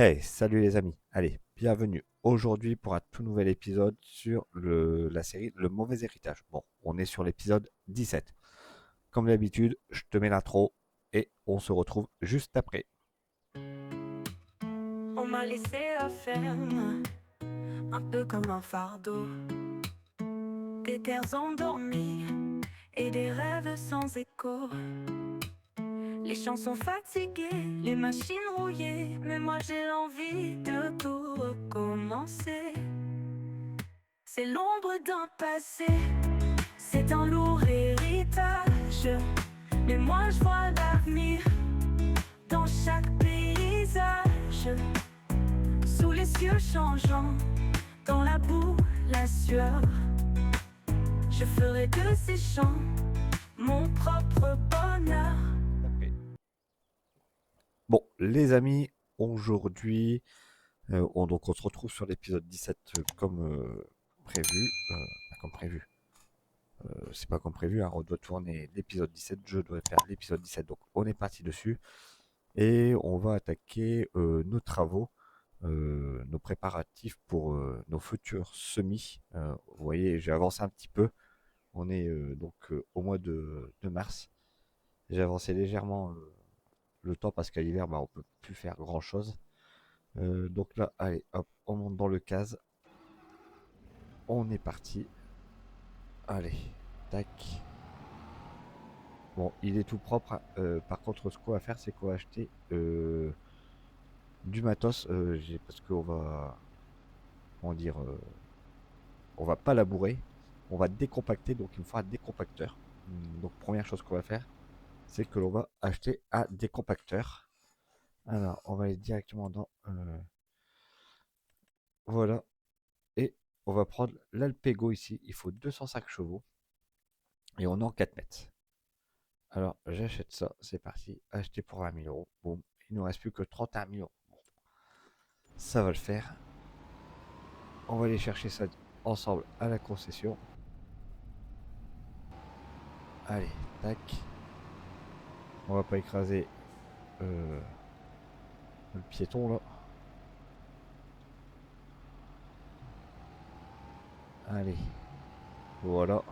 Hey, salut les amis. Allez, bienvenue aujourd'hui pour un tout nouvel épisode sur la série Le Mauvais Héritage. Bon, on est sur l'épisode 17. Comme d'habitude, je te mets l'intro et on se retrouve juste après. On m'a laissé la ferme, un peu comme un fardeau. Des terres endormies et des rêves sans écho. Les champs sont fatigués, les machines rouillées, mais moi j'ai l'envie de tout recommencer. C'est l'ombre d'un passé, c'est un lourd héritage. Mais moi je vois l'avenir dans chaque paysage. Sous les cieux changeants, dans la boue, la sueur, je ferai de ces champs mon propre bonheur. Après. Bon, les amis, aujourd'hui, donc on se retrouve sur l'épisode 17 comme prévu. Comme prévu. C'est pas comme prévu, hein, on doit tourner l'épisode 17, je dois faire l'épisode 17, donc on est parti dessus. Et on va attaquer nos travaux, nos préparatifs pour nos futurs semis. Vous voyez, j'ai avancé un petit peu. On est au mois de mars. J'ai avancé légèrement le temps parce qu'à l'hiver, bah, on peut plus faire grand chose. Donc là, allez, hop, on monte dans le case. On est parti. Allez, tac. Bon, il est tout propre. Par contre, ce qu'on va faire, c'est qu'on va acheter du matos. Parce qu'on va, comment dire, on va pas labourer, on va décompacter, donc il me faut un décompacteur. Donc première chose qu'on va faire, c'est que l'on va acheter un décompacteur. Alors on va aller directement dans voilà, et on va prendre l'Alpego ici, il faut 205 chevaux et on est en 4 mètres. Alors j'achète ça, c'est parti, acheter pour 20 000 euros. Bon, il nous reste plus que 31 000 euros. Bon, ça va le faire. On va aller chercher ça ensemble à la concession. Allez, tac. On va pas écraser euh, le piéton là. Allez, voilà.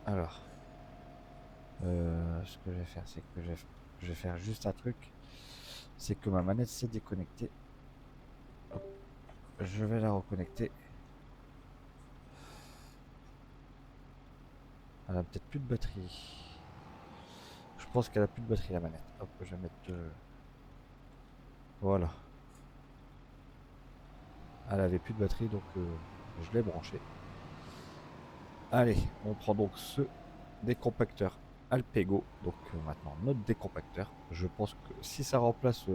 Alors, ce que je vais faire, c'est que je vais faire juste un truc. C'est que ma manette s'est déconnectée. Hop, je vais la reconnecter. Elle a peut-être plus de batterie. Je pense qu'elle a plus de batterie la manette. Hop, je vais mettre. Voilà. Elle avait plus de batterie donc je l'ai branchée. Allez, on prend donc ce décompacteur Alpego. Donc maintenant notre décompacteur. Je pense que si ça remplace.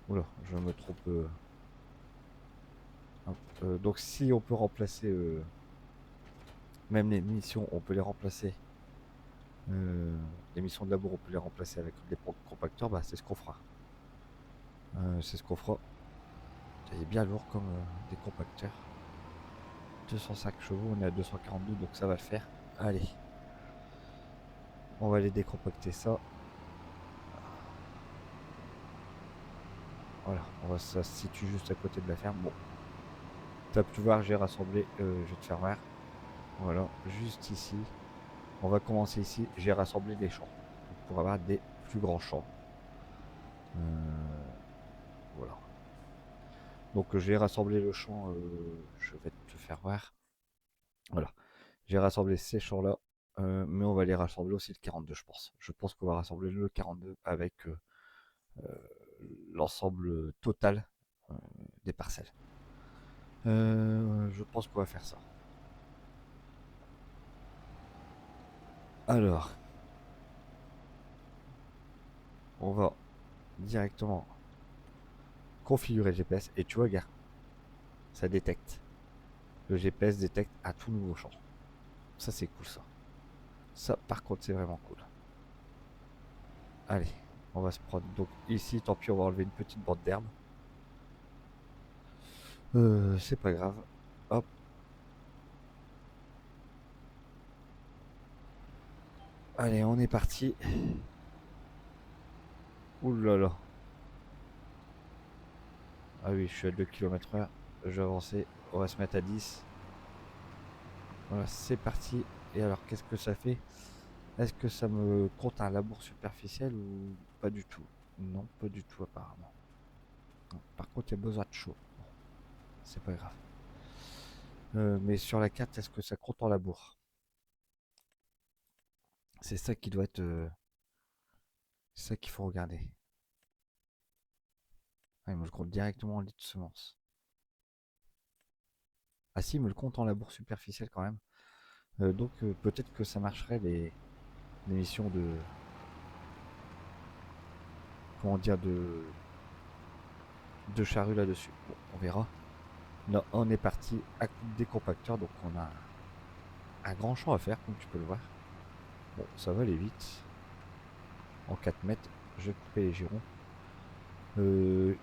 Oula, je me trompe. Donc si on peut remplacer même les missions, on peut les remplacer. Euh, les missions de labour, on peut les remplacer avec des compacteurs, bah, c'est ce qu'on fera. C'est ce qu'on fera. Il est bien lourd comme des compacteurs. 205 chevaux, on est à 242, donc ça va le faire. Allez, on va aller décompacter ça. Voilà, ça se situe juste à côté de la ferme. Bon, t'as pu voir, j'ai rassemblé, je vais te faire voir. Voilà, juste ici. On va commencer ici. J'ai rassemblé des champs pour avoir des plus grands champs. Euh, voilà. Donc j'ai rassemblé le champ, je vais te faire voir. Voilà. J'ai rassemblé ces champs-là, mais on va les rassembler aussi le 42, je pense. Je pense qu'on va rassembler le 42 avec euh, l'ensemble total euh, des parcelles. Je pense qu'on va faire ça. Alors, on va directement configurer le GPS et tu vois, regarde, ça détecte. Le GPS détecte à tout nouveau champ. Ça, c'est cool, ça. Ça, par contre, c'est vraiment cool. Allez, on va se prendre. Donc, ici, tant pis, on va enlever une petite bande d'herbe. C'est pas grave. Hop. Allez, on est parti. Ouh là là. Ah oui, je suis à 2 km/h. Je vais avancer. On va se mettre à 10. Voilà, c'est parti. Et alors, qu'est-ce que ça fait? Est-ce que ça me compte un labour superficiel ou pas du tout? Non, pas du tout apparemment. Non. Par contre, il y a besoin de chaud. Bon, c'est pas grave. Mais sur la carte, est-ce que ça compte en labour? C'est ça qui doit être. C'est ça qu'il faut regarder. Ah, il me le compte directement en litre de semence. Ah si, il me le compte en labour superficiel quand même. Donc peut-être que ça marcherait les missions de. Comment dire, de charrue là-dessus. Bon, on verra. Là, on est parti à coup de décompacteur, donc on a un grand champ à faire, comme tu peux le voir. Bon, ça va aller vite. En 4 mètres, je vais couper les girons.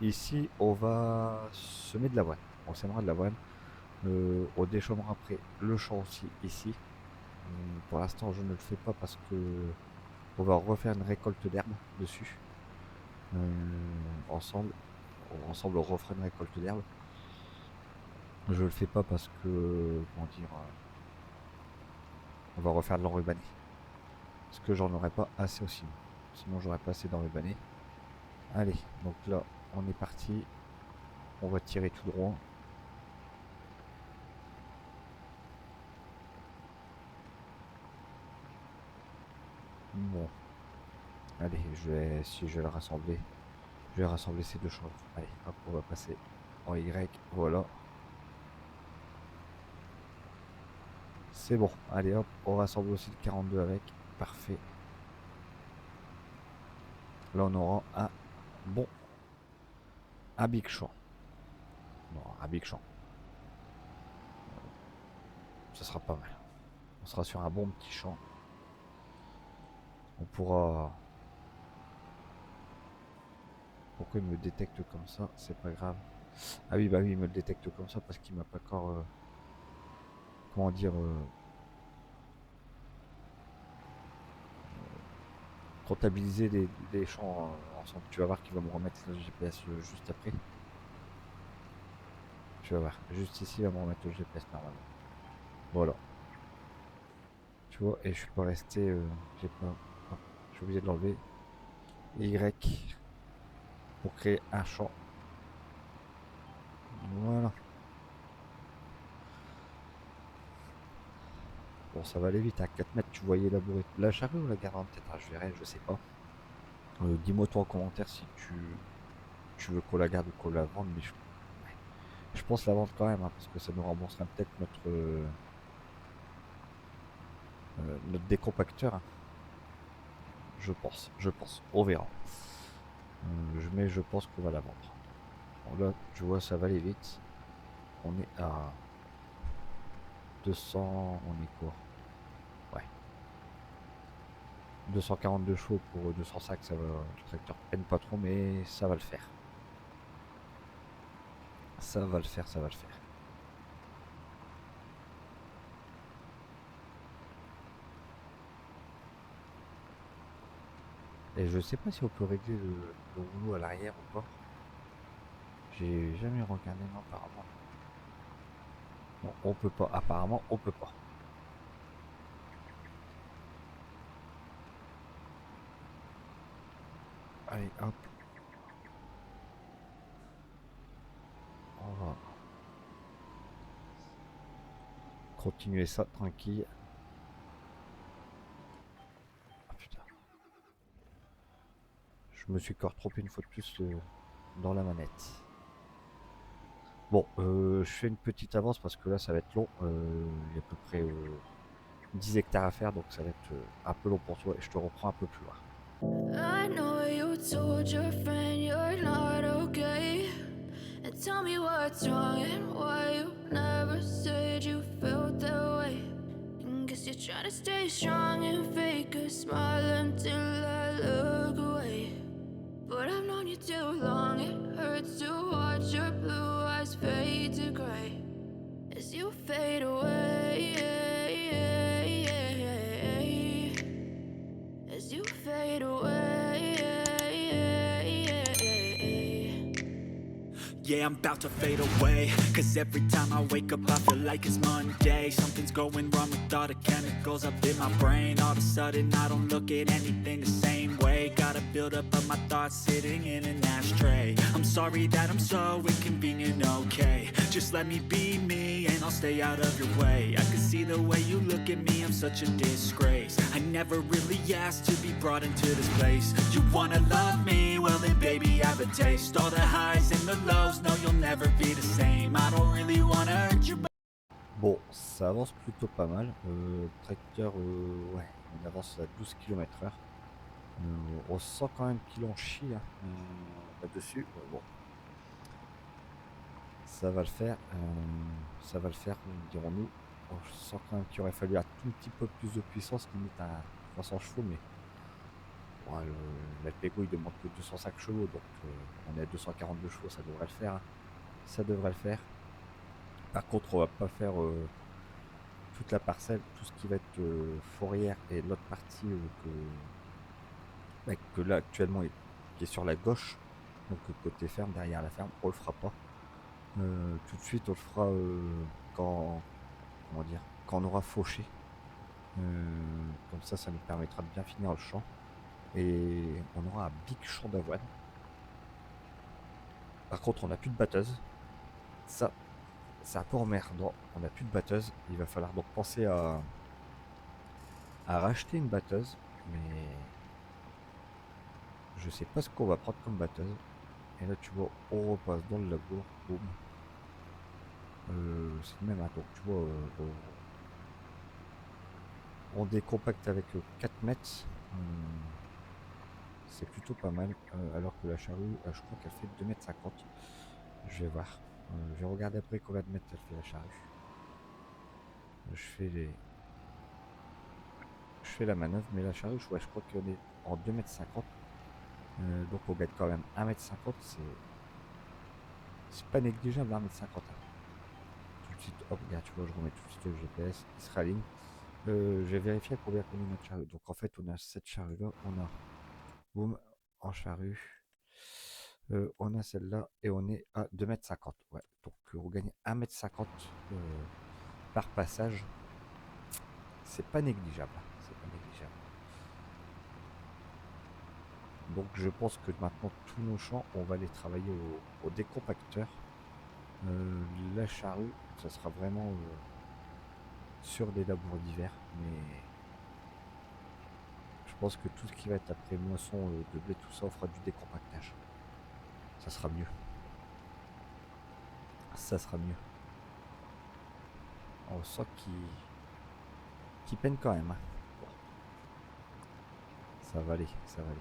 Ici, on va semer de l'avoine. On sèmera de l'avoine. On déchaumera après le champ aussi ici. Pour l'instant, je ne le fais pas parce que on va refaire une récolte d'herbe dessus. Ensemble, on refera une récolte d'herbe. Je le fais pas parce que, comment dire, on va refaire de l'enrubané. Parce que j'en aurais pas assez aussi. Sinon, j'aurais pas assez d'enrubané. Allez, donc là, on est parti. On va tirer tout droit. Bon, allez, si je vais le rassembler, je vais rassembler ces deux choses. Allez, hop, on va passer en Y. Voilà, c'est bon. Allez, hop, on rassemble aussi le 42 avec. Parfait. Là, on aura bon, un big champ. Non, un big champ. Ça sera pas mal. On sera sur un bon petit champ. On pourra. Pourquoi il me détecte comme ça? C'est pas grave. Ah oui, bah oui, il me le détecte comme ça parce qu'il m'a pas encore. Comment dire. Comptabiliser les champs ensemble. Tu vas voir qu'il va me remettre le GPS juste après. Tu vas voir. Juste ici, il va me remettre le GPS normalement. Voilà. Tu vois, et je suis pas resté. J'ai pas. Hop, je suis obligé de l'enlever. Y pour créer un champ. Voilà. Bon, ça va aller vite. À 4 mètres, tu voyais la charrue ou la garde en tête? Ah, je verrai, je sais pas. Dis-moi toi en commentaire si tu veux qu'on la garde ou qu'on la vende. Mais je pense la vendre quand même, hein, parce que ça nous remboursera peut-être notre décompacteur, hein. Je pense. On verra. Mais je pense qu'on va la vendre. Bon, là, tu vois, ça va aller vite. On est à 200. On est quoi? Ouais. 242 chevaux pour 205, ça va. Le tracteur peine pas trop, mais ça va le faire. Ça va le faire, ça va le faire. Et je sais pas si on peut régler le rouleau à l'arrière ou pas. J'ai jamais regardé, non, apparemment. Non, on peut pas. Apparemment, on peut pas. Allez, hop. On va continuer ça tranquille. Ah putain. Je me suis encore trompé une fois de plus dans la manette. Bon, je fais une petite avance parce que là ça va être long. Il y a à peu près 10 hectares à faire, donc ça va être un peu long pour toi et je te reprends un peu plus loin. I know you told your friend you're not okay. And tell me what's wrong and why you never said you felt that way. And guess you're trying to stay strong and fake a smile until I look away. But I've known you too long, it hurts to watch your blue eyes fade to gray as you fade away. As you fade away. Yeah, I'm about to fade away. Cause every time I wake up I feel like it's Monday. Something's going wrong with all the chemicals up in my brain. All of a sudden I don't look at anything the same way. Gotta build up of my thoughts sitting in an ashtray. I'm sorry that I'm so inconvenient, okay. Just let me be me and I'll stay out of your way. I can see the way you look at me, I'm such a disgrace. I never really asked to be brought into this place. You wanna love me? Well then baby have a taste. All the highs and the lows, no you'll never be the same. I don't really wanna hurt you but... Bon, ça avance plutôt pas mal. Tracteur, ouais, on avance à 12 km/h. On sent quand même qu'il en chie hein, là-dessus. Bon, ça va le faire. Ça va le faire, dirons-nous. Bon, je sens quand même qu'il aurait fallu un tout petit peu plus de puissance, limite à 300 chevaux, mais bon, la Pego il demande que 205 chevaux, donc on est à 242 chevaux, ça devrait le faire. Hein. Ça devrait le faire. Par contre, on va pas faire toute la parcelle, tout ce qui va être fourrière et l'autre partie que là actuellement qui est sur la gauche, donc côté ferme, derrière la ferme, on le fera pas. Tout de suite, on le fera quand, comment dire, quand on aura fauché. Comme ça nous permettra de bien finir le champ. Et on aura un big champ d'avoine. Par contre, on n'a plus de batteuse. Ça, c'est un peu emmerdant. On n'a plus de batteuse. Il va falloir donc penser à racheter une batteuse. Mais je sais pas ce qu'on va prendre comme batteuse. Et là, tu vois, on repasse dans le labour. Boum. C'est le même. Donc, tu vois, on décompacte avec 4 mètres. C'est plutôt pas mal. Alors que la charrue, je crois qu'elle fait 2,50 m. Je vais voir. Je vais regarder après combien de mètres elle fait la charrue. Je fais la manœuvre, mais la charrue, je crois qu'on est en 2,50 m. Donc on gagne quand même 1,50 m. C'est pas négligeable 1,50 m. Tout de suite, hop, regarde, tu vois, je remets tout de suite le GPS, il se raligne. Je vais vérifier combien on a notre charrue. Donc en fait, on a cette charrue là, on a boum en charrue. On a celle-là et on est à 2,50 m. Ouais, donc on gagne 1,50 m par passage. C'est pas négligeable. C'est pas négligeable. Donc je pense que maintenant tous nos champs, on va les travailler au décompacteur. La charrue, ça sera vraiment sur des labours d'hiver, mais je pense que tout ce qui va être après moisson de blé, tout ça, on fera du décompactage. Ça sera mieux. Ça sera mieux. On sent qu'il peine quand même. Hein. Bon. Ça va aller, ça va aller.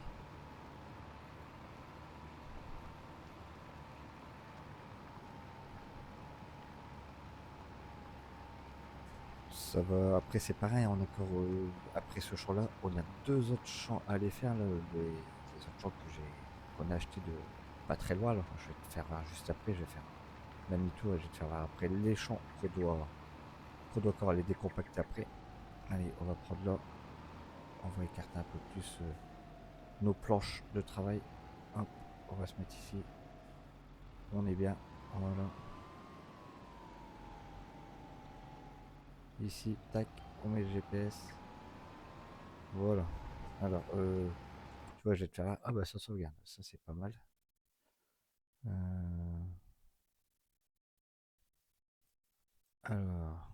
Ça va. Après c'est pareil, on a encore après ce champ là, on a 2 autres champs à aller faire là, les autres champs qu'on a acheté de pas très loin là. Je vais te faire voir juste après, je vais faire demi-tour et je vais te faire voir après les champs qu'on doit encore aller décompacter après. Allez, on va prendre là, on va écarter un peu plus nos planches de travail. Hop, on va se mettre ici. On est bien, voilà. Ici, tac, on met le GPS. Voilà. Alors, tu vois, je vais te faire là. Ah bah ça sauvegarde, ça c'est pas mal. Alors,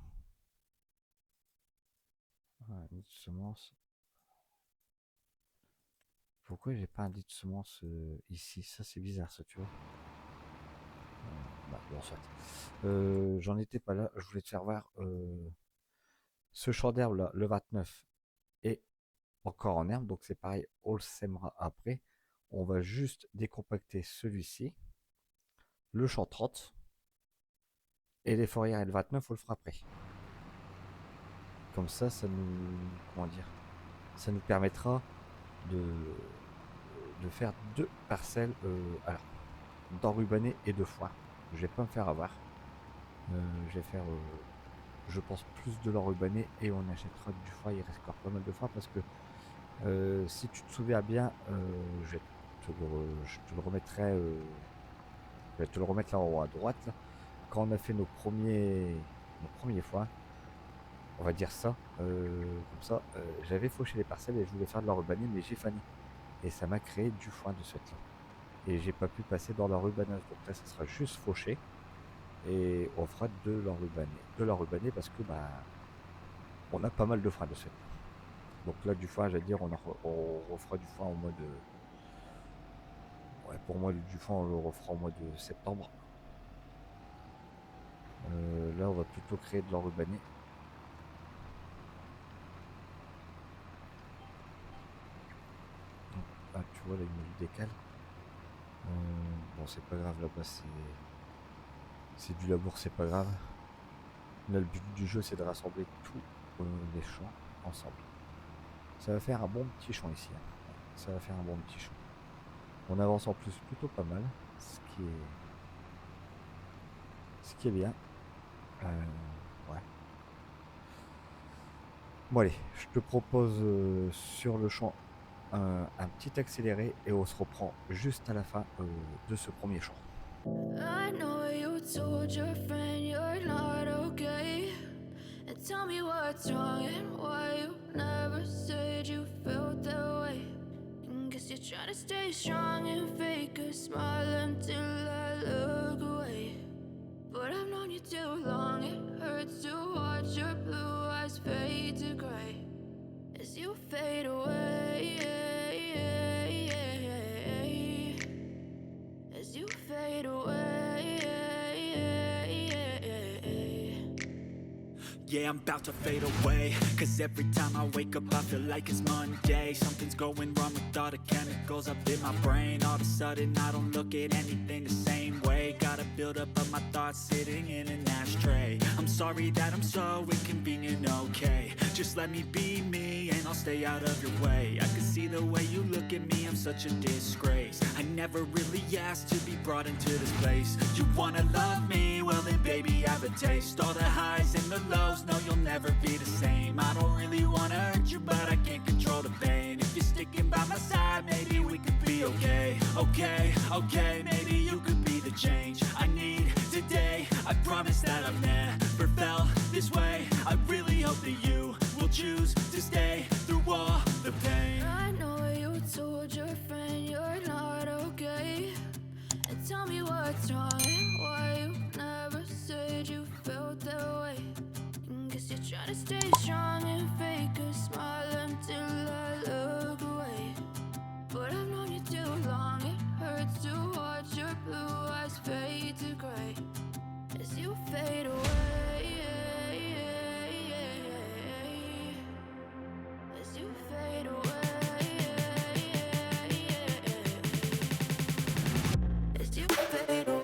voilà, nid de semence. Pourquoi j'ai pas un nid de semence ici? Ça c'est bizarre ça, tu vois. Bah, bon, soit. J'en étais pas là, je voulais te faire voir ce champ d'herbe là, le 29 est encore en herbe, donc c'est pareil, on le sèmera après. On va juste décompacter celui-ci, le champ 30, et les fourrières et le 29, on le fera après. Comme ça, ça nous, comment dire, ça nous permettra de faire 2 parcelles, alors, d'enrubaner et de foin. Je vais pas me faire avoir. Je vais faire, je pense, plus de l'enrubané et on achètera du foin. Il reste encore pas mal de foin parce que si tu te souviens bien, je te le remettrai Je vais te le remettre là en haut à droite. Là. Quand on a fait nos premiers foins, on va dire ça, comme ça, j'avais fauché les parcelles et je voulais faire de l'enrubanné, mais j'ai fané. Et ça m'a créé du foin de ce fait-là. Et j'ai pas pu passer dans l'enrubanage. Donc là, ça sera juste fauché. Et on fera de l'enrubanné. De l'enrubanné parce que bah, on a pas mal de foin de ce fait. Donc là, du foin, j'allais dire, on refera du foin au mois de... Ouais, pour moi, du foin, on le refera au mois de septembre. Là, on va plutôt créer de l'enrubanné. Ah, tu vois, là, il me décale. Bon, c'est pas grave, là-bas, c'est du labour, c'est pas grave. Là, le but du jeu, c'est de rassembler tous les champs ensemble. Ça va faire un bon petit champ ici. Hein. Ça va faire un bon petit champ. On avance en plus plutôt pas mal, ce qui est bien. Ouais. Bon allez, je te propose sur le champ un petit accéléré et on se reprend juste à la fin de ce premier champ. I know you told your friend you're not okay. And tell me what's wrong and why you never said you felt that way. And guess you're trying to stay strong and fake a smile until I look away. But I've known you too long, it hurts to watch your blue eyes fade to gray as you fade away. As you fade away. Yeah, I'm about to fade away. Cause every time I wake up I feel like it's Monday. Something's going wrong with all the chemicals up in my brain. All of a sudden I don't look at anything the same way. Gotta build up of my thoughts sitting in an ashtray. I'm sorry that I'm so inconvenient, okay. Just let me be me and I'll stay out of your way. I can see the way you look at me, I'm such a disgrace. I never really asked to be brought into this place. You wanna love me? Well then baby I have a taste. All the highs and the lows, no you'll never be the same. I don't really wanna hurt you but I can't control the pain. If you're sticking by my side maybe we could be okay. Okay, maybe you could be the change I need today. I promise that I've never felt this way. I really hope that you will choose to stay through all the pain. I know you told your friend you're not okay. And tell me what's wrong and why you never said you felt that way. And guess you're trying to stay strong and fake a smile until I look away. But I've known you too long, it hurts to watch your blue eyes fade to gray as you fade away. As you fade away. As you fade away.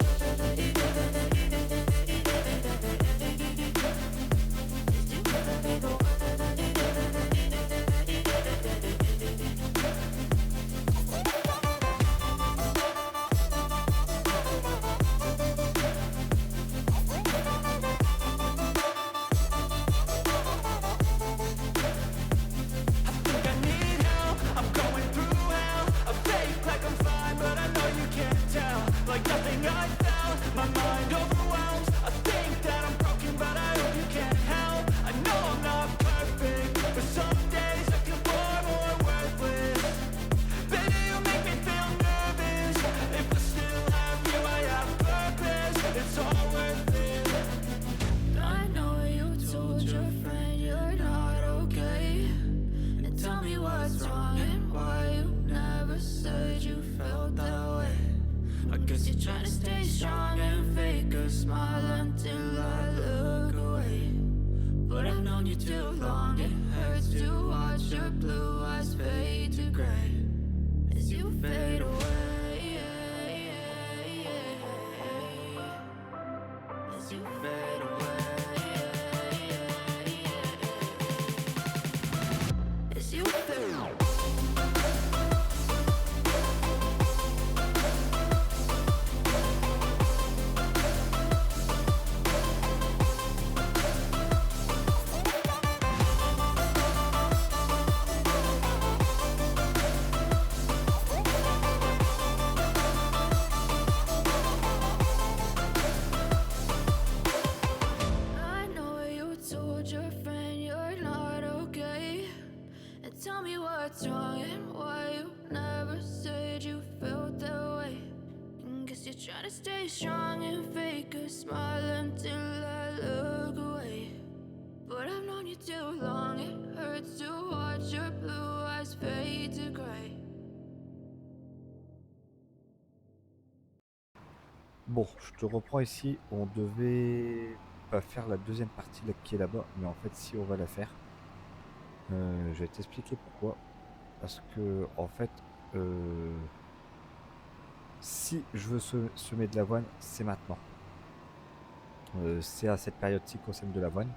As you fade away. Try to stay strong and fake a smile until I look away. But I've known you too long, it hurts to watch your blue eyes fade to gray. Bon, je te reprends ici. On devait pas faire la deuxième partie là, qui est là-bas, mais en fait, si on va la faire, je vais t'expliquer pourquoi. Parce que, en fait, si je veux semer de l'avoine, c'est maintenant. C'est à cette période-ci qu'on sème de l'avoine.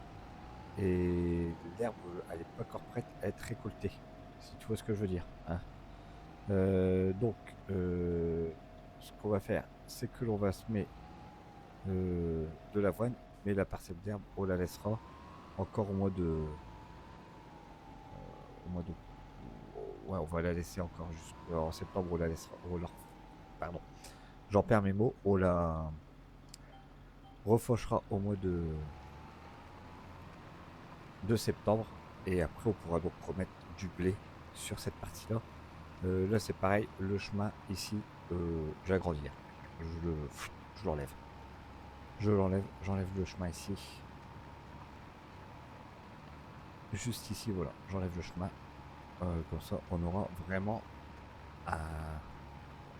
Et l'herbe, elle n'est pas encore prête à être récoltée. Si tu vois ce que je veux dire. Hein. Donc, ce qu'on va faire, c'est que l'on va semer de l'avoine, mais la parcelle d'herbe, on la laissera encore au mois de... au mois de... Ouais, on va la laisser encore jusqu'en septembre, on la laissera... pardon, j'en perds mes mots, on la refauchera au mois de septembre, et après on pourra donc remettre du blé sur cette partie-là. Là c'est pareil, le chemin ici, je vais agrandir. Je l'enlève. J'enlève le chemin ici. Juste ici, voilà, j'enlève le chemin. Comme ça, on aura vraiment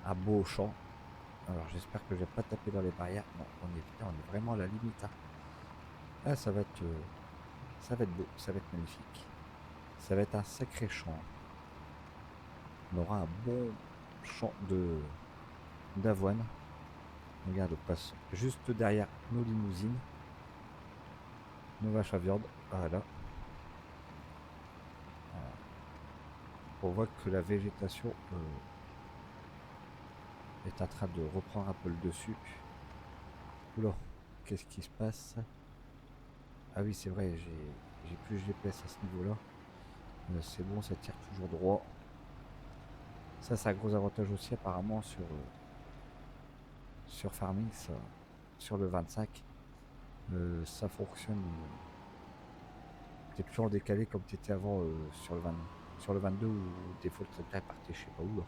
un beau champ. Alors j'espère que je vais pas taper dans les barrières. Non, on est vraiment à la limite. Hein. Ah, ça va être beau, ça va être magnifique. Ça va être un sacré champ. On aura un bon champ d'avoine. Regarde, on passe juste derrière nos limousines, nos vaches à viande. Voilà. On voit que la végétation est en train de reprendre un peu le dessus. Oula, qu'est-ce qui se passe? Ah oui, c'est vrai, j'ai plus de GPS à ce niveau-là. C'est bon, ça tire toujours droit. Ça, c'est un gros avantage aussi apparemment sur Farming, ça, sur le 25. Ça fonctionne. T'es plus en décalé comme tu étais avant sur le 22 où des fois le tracteur est parti je sais pas où là.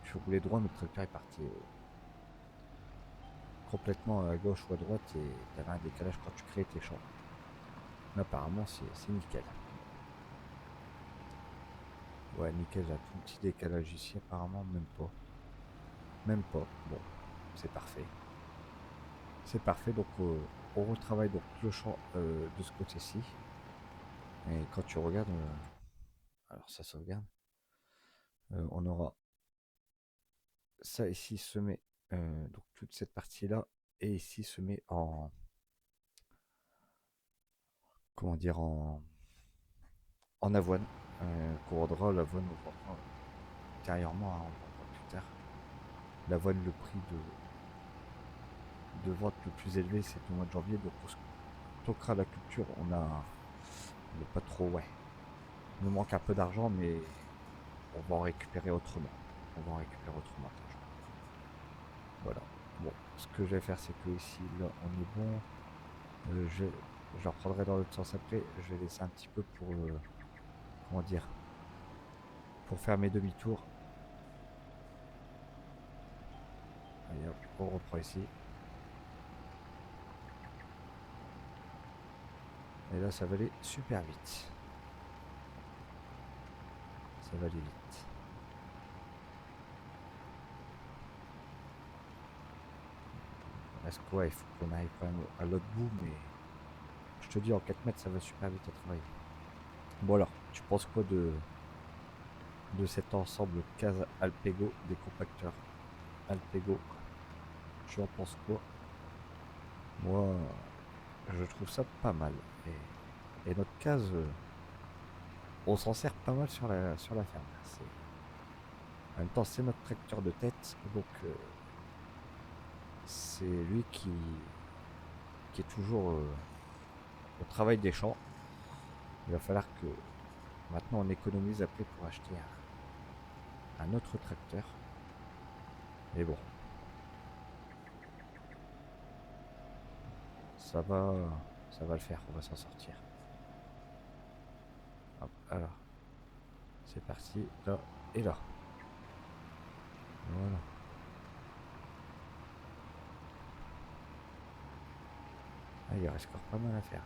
Tu roulais droit mais le tracteur est parti complètement à gauche ou à droite et tu avais un décalage quand tu créais tes champs. Mais apparemment c'est nickel. Ouais, nickel, j'ai un tout petit décalage ici apparemment, même pas. Même pas. Bon, c'est parfait. C'est parfait, donc on retravaille donc le champ de ce côté-ci. Et quand tu regardes, alors ça sauvegarde, on aura ça ici semé, donc toute cette partie-là, et ici semé en, comment dire, en avoine. Qu'on vendra l'avoine, on vendra ultérieurement, hein, on vendra plus tard. L'avoine, le prix de vente le plus élevé, c'est au mois de janvier, donc on stockera la culture, on n'est pas trop, ouais. Il nous manque un peu d'argent, mais on va en récupérer autrement. On va en récupérer autrement d'argent. Voilà. Bon, ce que je vais faire, c'est que ici, là, on est bon. Je la reprendrai dans l'autre sens après. Je vais laisser un petit peu pour, comment dire, pour faire mes demi-tours. Allez hop, on reprend ici. Et là, ça va aller super vite. Ça va aller vite. Est-ce que ouais, il faut qu'on aille quand même à l'autre bout, mais je te dis, en 4 mètres, ça va super vite à travailler. Bon alors, tu penses quoi de cet ensemble case Alpego des compacteurs Alpego? Tu en penses quoi? Moi, je trouve ça pas mal. Et notre case, on s'en sert pas mal sur la ferme. En même temps, c'est notre tracteur de tête, donc c'est lui qui est toujours au travail des champs. Il va falloir que maintenant on économise après pour acheter un autre tracteur. Mais bon, ça va le faire, on va s'en sortir. Hop, alors, c'est parti, là et là. Voilà. il reste encore pas mal à faire.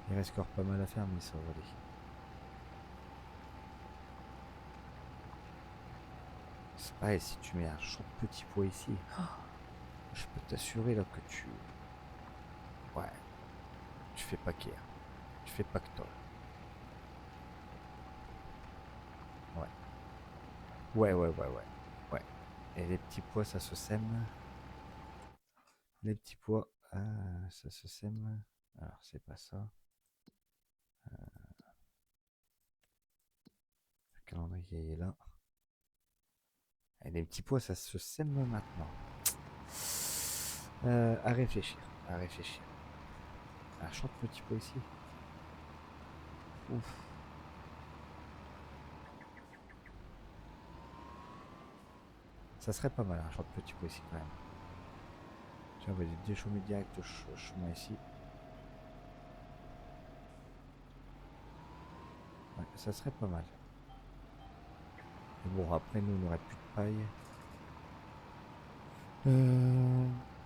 Il reste encore pas mal à faire, mais ça va aller. C'est pareil, si tu mets un champ de petits pois ici, je peux t'assurer là que tu... Ouais, tu fais paquet. Tu fais pactole. Ouais. Ouais. Et les petits pois, ça se sème. Les petits pois, ça se sème. Alors, c'est pas ça. Le calendrier est là. Et les petits pois, ça se sème maintenant. À réfléchir. À réfléchir. Un champ de petits pois ici. Ouf. Ça serait pas mal un champ de petits pois ici quand même. Tiens, on va déchaumer direct le chemin ici. Ouais, ça serait pas mal. Mais bon, après, nous, on n'aurait plus de paille.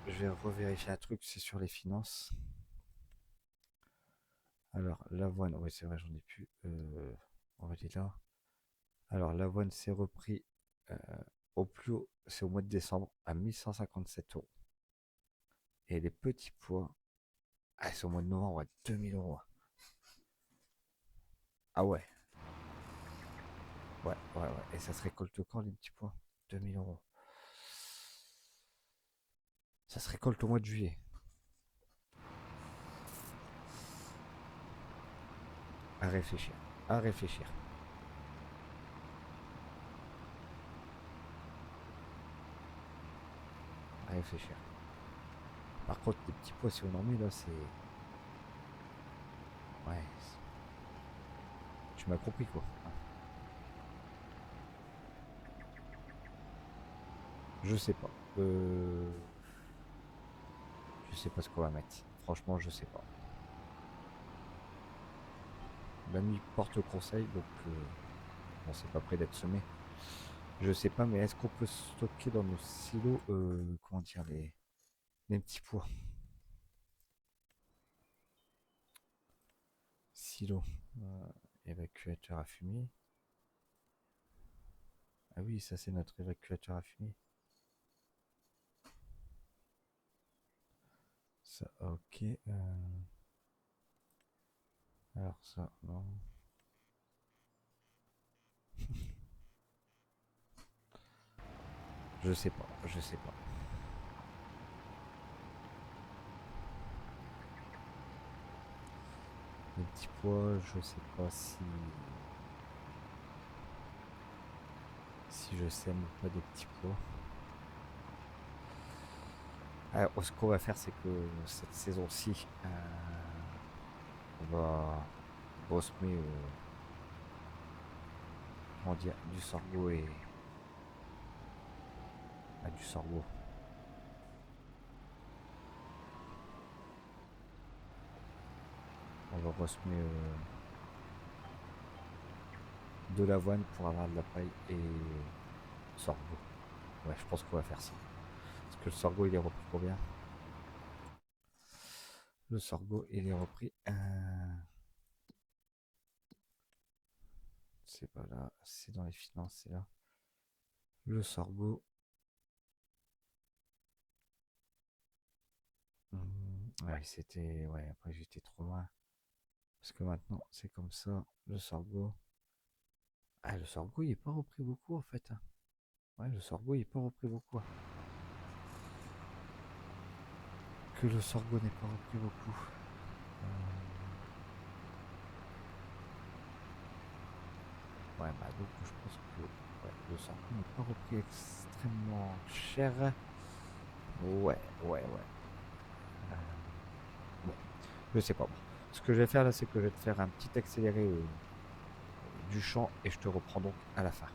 Je vais revérifier un truc, c'est sur les finances. Alors, l'avoine, oui, c'est vrai, j'en ai plus. On va aller là. Alors, l'avoine s'est repris au plus haut, c'est au mois de décembre, à 1157 €. Et les petits pois, c'est au mois de novembre à 2000 €. Ah ouais. Ouais. Et ça se récolte quand les petits pois? 2000 €. Ça se récolte au mois de juillet. À réfléchir. À réfléchir. À réfléchir. Par contre, les petits pois, si on en met là, c'est... Ouais. Tu m'as compris quoi. Je sais pas. Je sais pas ce qu'on va mettre. Franchement, je sais pas. L'ami porte conseil, donc bon, c'est pas prêt d'être semé. Je sais pas, mais est-ce qu'on peut stocker dans nos silos, comment dire, les petits pois? Silo, évacuateur à fumier. Ah oui, ça c'est notre évacuateur à fumier. Ça, ok. Alors ça, non. Je sais pas, je sais pas. Les petits pois, je sais pas si je sème ou pas des petits pois. Alors, ce qu'on va faire, c'est que cette saison-ci, on va semer comment dire, du sorgho et du sorgho. On va ressemer de l'avoine pour avoir de la paille et sorgho. Ouais, je pense qu'on va faire ça. Parce que le sorgho, il est repris combien? Le sorgho, il est repris. C'est pas là, c'est dans les finances, c'est là. Le sorgho. Ouais, c'était. Ouais, après j'étais trop loin. Parce que maintenant, c'est comme ça. Le sorgho. Ah, le sorgho, il est pas repris beaucoup en fait. Ouais, le sorgho, il est pas repris beaucoup. Que le sorgho n'est pas repris beaucoup. Ouais, bah donc je pense que ouais, le sorgho n'est pas repris extrêmement cher. Ouais. Bon, je sais pas. Bon. Ce que je vais faire là, c'est que je vais te faire un petit accéléré du champ et je te reprends donc à la fin.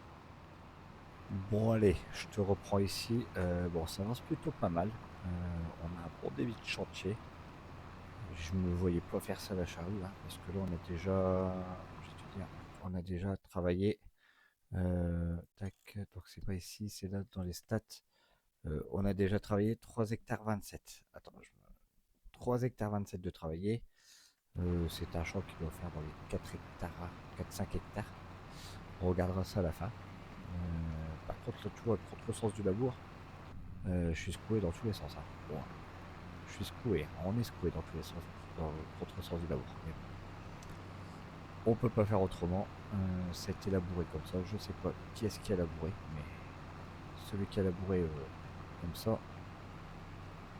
Bon allez, je te reprends ici. Bon, ça avance plutôt pas mal. On a un bon débit de chantier. Je me voyais pas faire ça à la charrue, hein, parce que là on a déjà, je vais te dire, on a déjà travaillé. Tac, donc c'est pas ici, c'est là dans les stats. On a déjà travaillé 3 hectares 27. Attends, 3 hectares 27 de travailler. C'est un champ qui doit faire dans les 4 hectares, 4-5 hectares. On regardera ça à la fin. Par contre, là, tu vois, contre le sens du labour, je suis secoué dans tous les sens. Hein. Bon, je suis secoué, on est secoué dans tous les sens, dans le contre-sens du labour. Mais bon, on peut pas faire autrement. Ça a été labouré comme ça. Je sais pas qui est-ce qui a labouré, mais celui qui a labouré comme ça,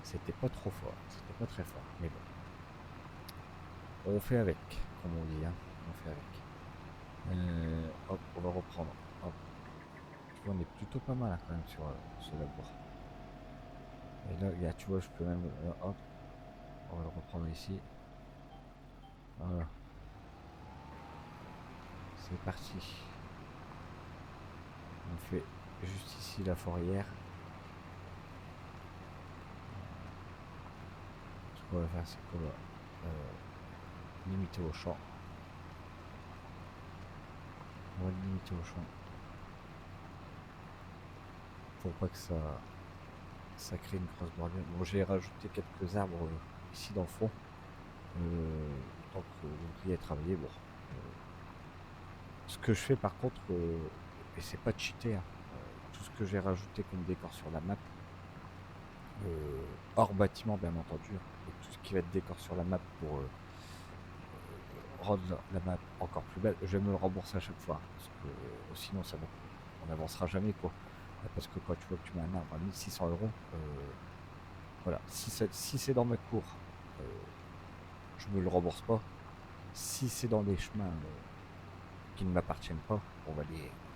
c'était pas trop fort, c'était pas très fort. Mais bon, on fait avec, comme on dit. Hein. On fait avec. Hop, on va reprendre. Hop. Tu vois, on est plutôt pas mal hein, quand même sur ce labour. Et là, tu vois, je peux même. Hop, on va le reprendre ici. Voilà. C'est parti. On fait juste ici la fourrière. Ce qu'on va faire, c'est qu'on va limiter au champ. On va le limiter au champ. Pour pas que ça crée une grosse bordure. Bon, j'ai rajouté quelques arbres ici dans le fond. Tant que l'ouvrier a travaillé. Bon. Ce que je fais par contre, et c'est pas de cheater, hein, tout ce que j'ai rajouté comme décor sur la map, hors bâtiment bien entendu, et tout ce qui va être décor sur la map pour rendre la map encore plus belle, je vais me le rembourser à chaque fois, parce que sinon ça va, on n'avancera jamais quoi. Parce que quand tu vois que tu mets un arbre à 1600 €, voilà, si c'est dans ma cour, je me le rembourse pas. Si c'est dans des chemins qui ne m'appartiennent pas,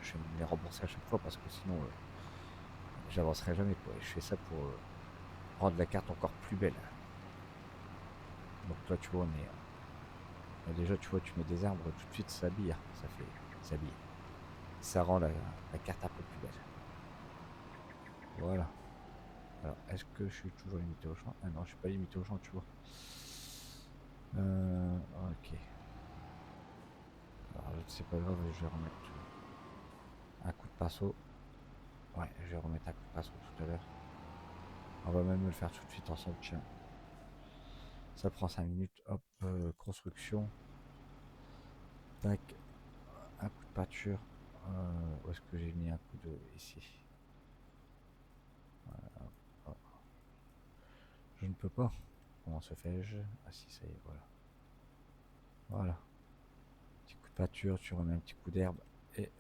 je vais me les rembourser à chaque fois parce que sinon j'avancerai jamais quoi. Et je fais ça pour rendre la carte encore plus belle. Donc là tu vois déjà tu vois tu mets des arbres tout de suite ça habille, ça habille. Ça rend la carte un peu plus belle. Voilà. Alors est-ce que je suis toujours limité au champ? Ah non je suis pas limité au champ tu vois. Ok. Alors c'est pas grave, je vais remettre un coup de pinceau. Ouais, je vais remettre un coup de pinceau tout à l'heure. On va même le faire tout de suite ensemble, tiens. Ça prend 5 minutes. Hop, construction. Tac. Un coup de peinture. Où est-ce que j'ai mis un coup de... Ici. Voilà. Oh. Je ne peux pas. Comment se fait-je? Ah si, ça y est, voilà. Voilà. Petit coup de peinture, tu remets un petit coup d'herbe. Et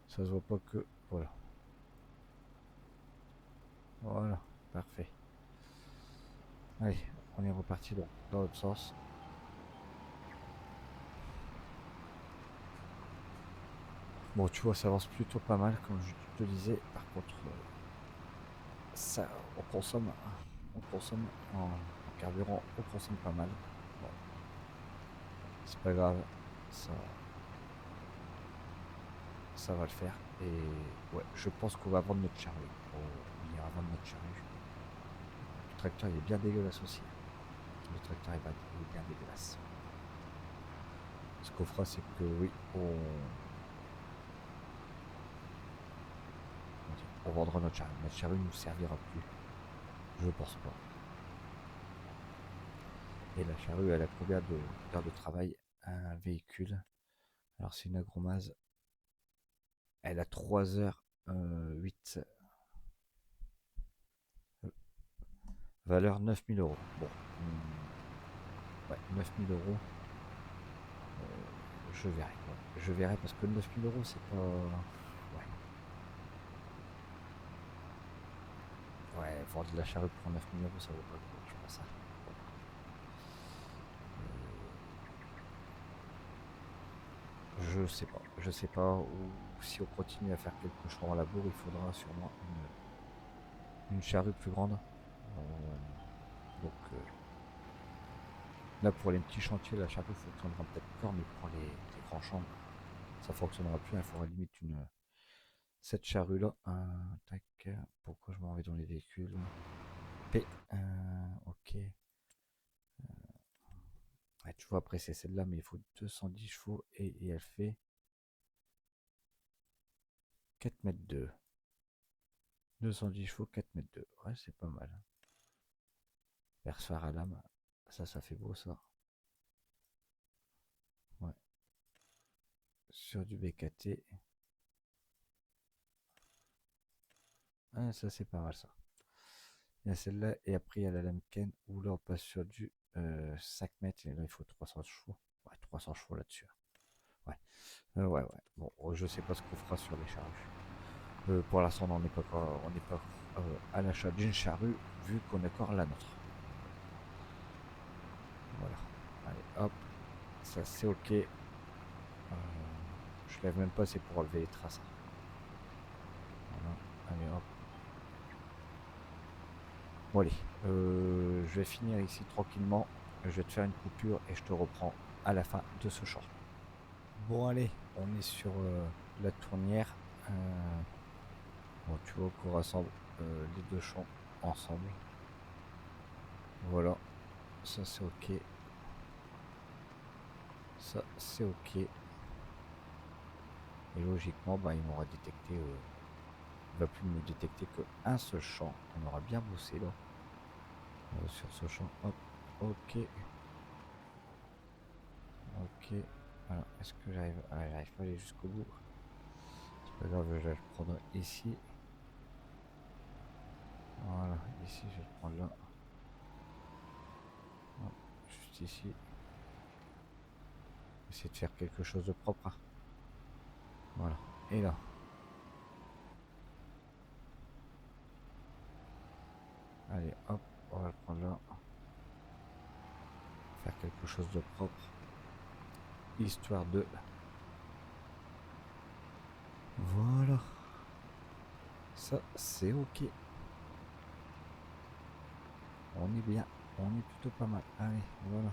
ça se voit pas que... Voilà. Voilà. Parfait. Allez, on est reparti dans l'autre sens. Bon, tu vois, ça avance plutôt pas mal, comme je te disais. Par contre, ça, on consomme en carburant, on consomme pas mal. Bon, c'est pas grave, ça, ça va le faire. Et ouais, je pense qu'on va vendre notre charrue. On ira vendre notre charrue. Le tracteur il est bien dégueulasse aussi. Le tracteur il est bien dégueulasse. Ce qu'on fera, c'est que oui, on vendra notre charrue. Notre charrue nous servira plus. Je pense pas. Et la charrue, elle a combien d'heures de travail? Un véhicule. Alors c'est une agromase. Elle a 3h08. Valeur 9000 €. Bon. Ouais, 9000 €. Je verrai. Ouais. Je verrai parce que 9000 € c'est pas... Ouais. Ouais, vendre de la charrue pour 9000 €, ça vaut pas le coup, je pense ça. Je sais pas, ou si on continue à faire quelques champs à labour, il faudra sûrement une charrue plus grande. Donc là pour les petits chantiers, la charrue fonctionnera peut-être encore, mais pour les grands champs, ça fonctionnera plus. Il faudra limite cette charrue là. Tac, pourquoi je m'en vais dans les véhicules? P. Ok. Ouais, tu vois, après c'est celle-là, mais il faut 210 chevaux et elle fait 4 mètres 2. 210 chevaux, 4 mètres 2. Ouais, c'est pas mal. Perce-phare à lame. Ça fait beau ça. Ouais. Sur du BKT. Ah, ça c'est pas mal ça. Il y a celle-là et après il y a la lame Ken où là on passe sur du 5 mètres et là il faut 300 chevaux. Ouais, 300 chevaux là-dessus. Ouais. Ouais. Bon, je sais pas ce qu'on fera sur les charrues. Pour l'instant, on n'est pas, à l'achat d'une charrue vu qu'on est encore la nôtre. Voilà. Allez, hop. Ça c'est ok. Je lève même pas, c'est pour enlever les traces. Voilà. Allez, hop. Bon allez, je vais finir ici tranquillement. Je vais te faire une coupure et je te reprends à la fin de ce champ. Bon allez, on est sur la tournière. Bon, tu vois qu'on rassemble les deux champs ensemble. Voilà, ça c'est ok. Ça c'est ok. Et logiquement, bah, il m'aura détecté. Il va plus me détecter qu'un seul champ. On aura bien bossé là. Sur ce champ. Hop, ok. Ok. Alors, est-ce que j'arrive? Ah, j'arrive pas à aller jusqu'au bout. C'est pas grave, je vais le prendre ici. Voilà, ici je vais le prendre là. Hop, juste ici. Essayer de faire quelque chose de propre. Hein. Voilà. Et là. Allez, hop, on va le prendre là. Faire quelque chose de propre. Histoire de... Voilà. Ça, c'est ok. On est bien. On est plutôt pas mal. Allez, voilà.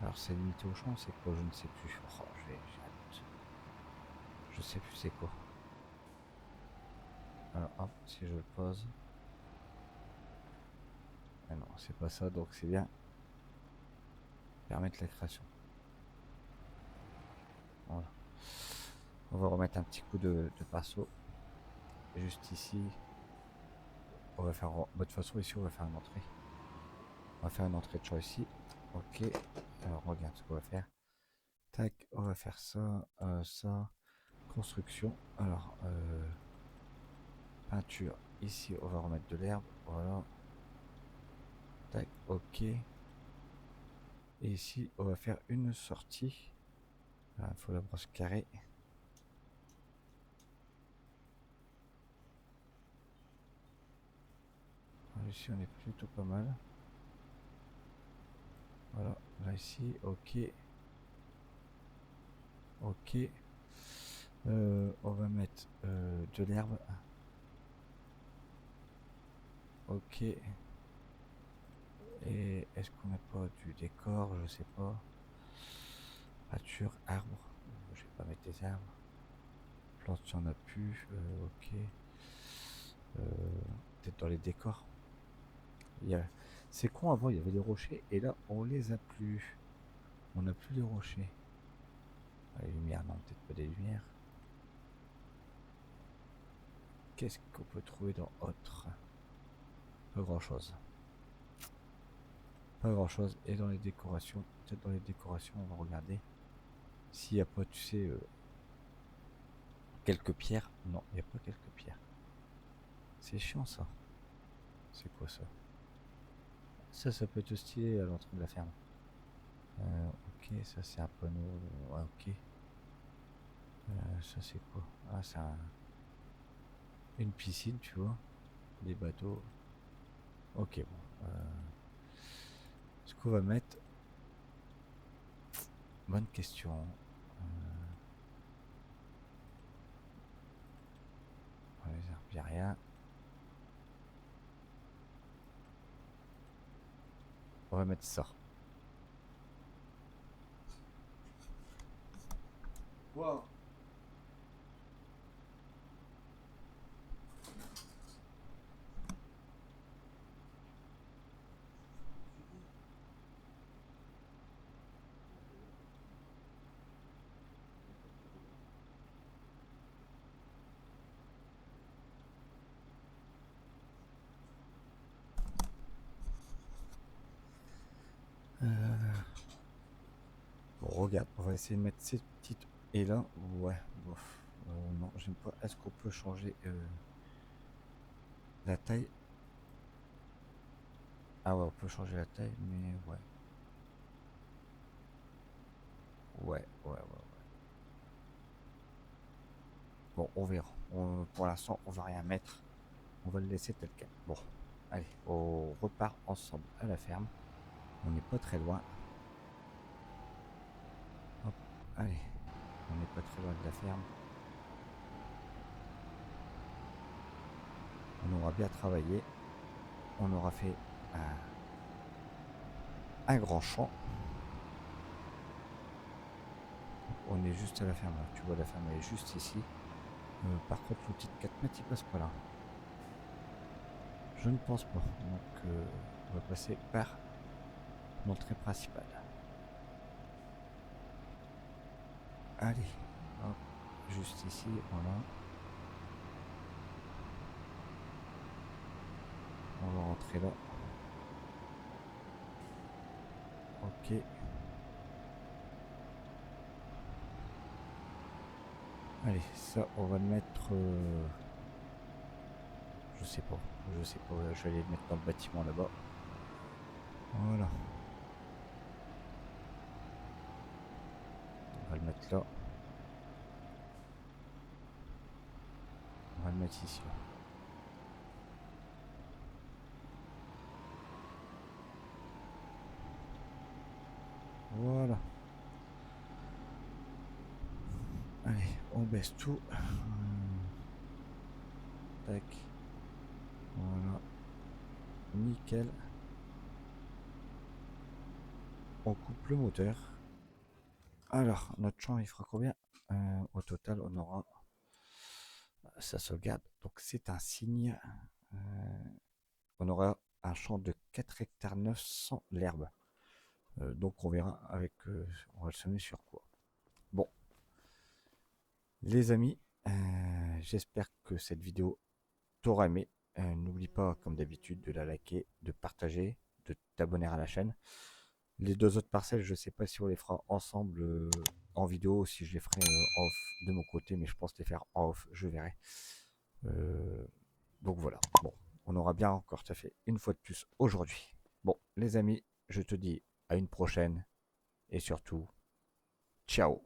Alors, c'est limité au champ, c'est quoi? Je ne sais plus. Oh, j'ai un doute. Je sais plus c'est quoi. Alors, hop, si je le pose. Ah non, c'est pas ça, donc c'est bien. Permettre la création. Voilà. On va remettre un petit coup de pinceau. Juste ici. On va faire. De toute façon, ici, on va faire une entrée. On va faire une entrée de champ ici. Ok. Alors, regarde ce qu'on va faire. Tac, on va faire ça, ça. Construction. Alors, peinture. Ici, on va remettre de l'herbe. Voilà. Tac, ok. Et ici, on va faire une sortie. Il faut la brosse carrée. Ici, on est plutôt pas mal. Voilà, là ici, ok. Ok. On va mettre de l'herbe. Ok. Et est-ce qu'on n'a pas du décor? Je sais pas. Pâture, arbre. Je vais pas mettre des arbres. Plantes, il n'y en a plus. Ok. Peut-être dans les décors. C'est con, avant il y avait des rochers et là on les a plus. On n'a plus de rochers. Les lumières, non, peut-être pas des lumières. Qu'est-ce qu'on peut trouver dans autre? Pas grand chose. Pas grand chose. Et dans les décorations, peut-être dans les décorations, on va regarder s'il n'y a pas, tu sais, quelques pierres. Non, il n'y a pas quelques pierres. C'est chiant ça. C'est quoi ça? Ça peut être stylé à l'entrée de la ferme. Ok, ça c'est un panneau. Ouais, ok. Ça c'est quoi? Ah, c'est une piscine, tu vois. Des bateaux. Ok, bon. Ce qu'on va mettre. Bonne question. Les arbres, y a rien. On va mettre ça. Wow. regarde, on va essayer de mettre ces petites... Et là, ouais, bof. Non, j'aime pas. Est-ce qu'on peut changer la taille? Ah ouais, on peut changer la taille, mais ouais. Ouais. Bon, on verra. Pour l'instant, on va rien mettre. On va le laisser tel quel. Bon, allez, on repart ensemble à la ferme. On n'est pas très loin. Hop, allez, on n'est pas très loin de la ferme. On aura bien travaillé. On aura fait un grand champ. On est juste à la ferme là. Tu vois, la ferme elle est juste ici. Par contre, l'outil de 4 mètres il passe pas là. Je ne pense pas. Donc on va passer par l'entrée principale. Allez, hop, juste ici, voilà. On va rentrer là. Ok. Allez, ça, on va le mettre... je sais pas, je vais aller le mettre dans le bâtiment là-bas. Voilà. On va le mettre là. On va le mettre ici. Voilà. Allez, on baisse tout. Tac. Voilà. Nickel. On coupe le moteur. Alors, notre champ, il fera combien? Au total, on aura... Ça sauvegarde. Donc, c'est un signe. On aura un champ de 4 hectares 9 sans l'herbe. Donc, on verra avec... on va le semer sur quoi. Bon. Les amis, j'espère que cette vidéo t'aura aimé. N'oublie pas, comme d'habitude, de la liker, de partager, de t'abonner à la chaîne. Les deux autres parcelles, je ne sais pas si on les fera ensemble en vidéo ou si je les ferai en off de mon côté, mais je pense les faire en off, je verrai. Donc voilà, bon, on aura bien encore taffé une fois de plus aujourd'hui. Bon, les amis, je te dis à une prochaine et surtout, ciao!